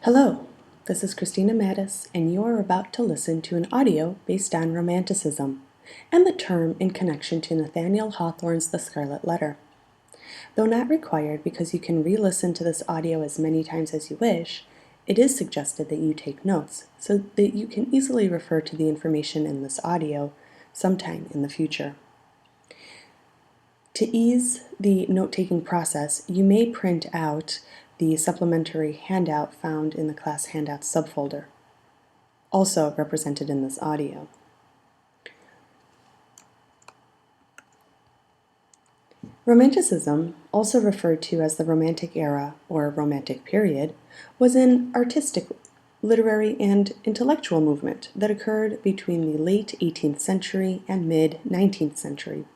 Hello, this is Christina Mattis, and you are about to listen to an audio based on Romanticism and the term in connection to Nathaniel Hawthorne's The Scarlet Letter. Though not required because you can re-listen to this audio as many times as you wish, it is suggested that you take notes so that you can easily refer to the information in this audio sometime in the future. To ease the note-taking process, you may print out the supplementary handout found in the class handouts subfolder, also represented in this audio. Romanticism, also referred to as the Romantic Era or Romantic Period, was an artistic, literary, and intellectual movement that occurred between the late 18th century and mid-19th century,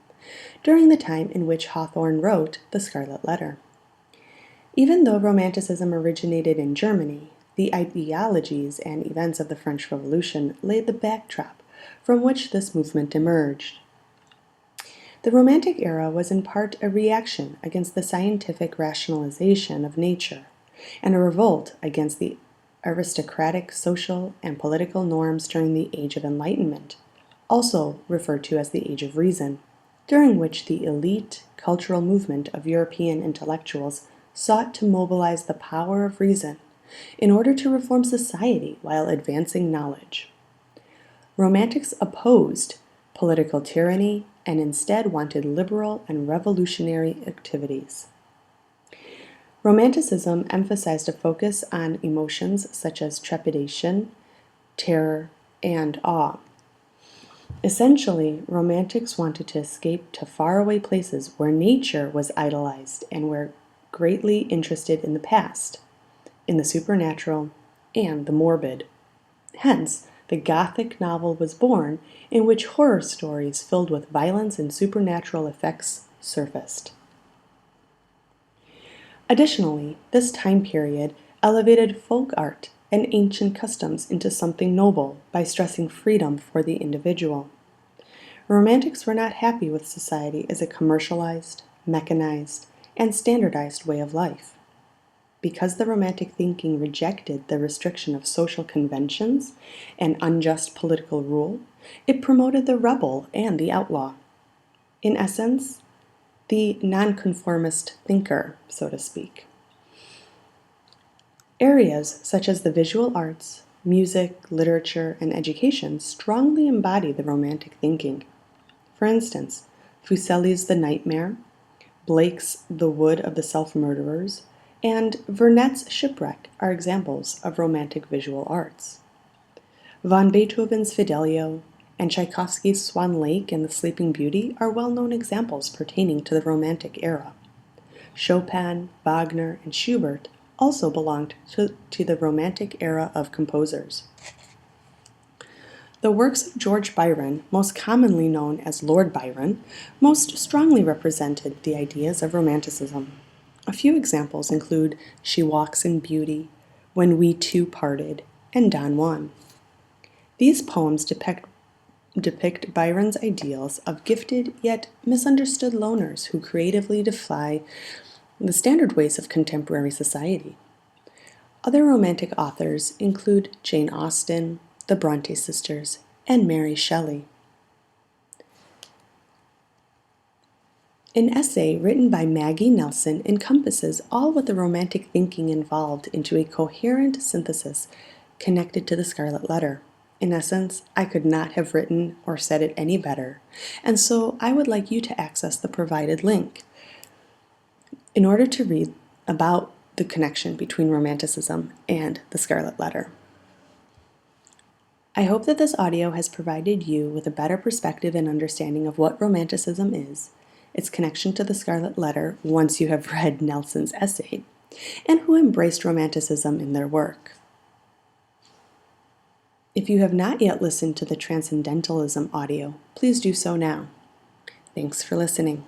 during the time in which Hawthorne wrote The Scarlet Letter. Even though Romanticism originated in Germany, the ideologies and events of the French Revolution laid the backdrop from which this movement emerged. The Romantic era was in part a reaction against the scientific rationalization of nature and a revolt against the aristocratic social and political norms during the Age of Enlightenment, also referred to as the Age of Reason, during which the elite cultural movement of European intellectuals sought to mobilize the power of reason in order to reform society while advancing knowledge. Romantics opposed political tyranny and instead wanted liberal and revolutionary activities. Romanticism emphasized a focus on emotions such as trepidation, terror, and awe. Essentially, Romantics wanted to escape to faraway places where nature was idolized and were greatly interested in the past, in the supernatural, and the morbid. Hence, the Gothic novel was born, in which horror stories filled with violence and supernatural effects surfaced. Additionally, this time period elevated folk art and ancient customs into something noble by stressing freedom for the individual. Romantics were not happy with society as a commercialized, mechanized, and standardized way of life. Because the Romantic thinking rejected the restriction of social conventions and unjust political rule, it promoted the rebel and the outlaw. In essence, the nonconformist thinker, so to speak. Areas such as the visual arts, music, literature, and education strongly embody the Romantic thinking. For instance, Fuseli's The Nightmare, Blake's The Wood of the Self-Murderers, and Vernet's Shipwreck are examples of Romantic visual arts. Von Beethoven's Fidelio and Tchaikovsky's Swan Lake and the Sleeping Beauty are well-known examples pertaining to the Romantic era. Chopin, Wagner, and Schubert also belonged to the Romantic era of composers. The works of George Byron, most commonly known as Lord Byron, most strongly represented the ideas of Romanticism. A few examples include She Walks in Beauty, When We Two Parted, and Don Juan. These poems depict Byron's ideals of gifted yet misunderstood loners who creatively defy the standard ways of contemporary society. Other Romantic authors include Jane Austen, the Bronte sisters, and Mary Shelley. An essay written by Maggie Nelson encompasses all what the Romantic thinking involved into a coherent synthesis connected to the Scarlet Letter. In essence, I could not have written or said it any better, and so I would like you to access the provided link in order to read about the connection between Romanticism and the Scarlet Letter. I hope that this audio has provided you with a better perspective and understanding of what Romanticism is, its connection to the Scarlet Letter once you have read Nelson's essay, and who embraced Romanticism in their work. If you have not yet listened to the Transcendentalism audio, please do so now. Thanks for listening.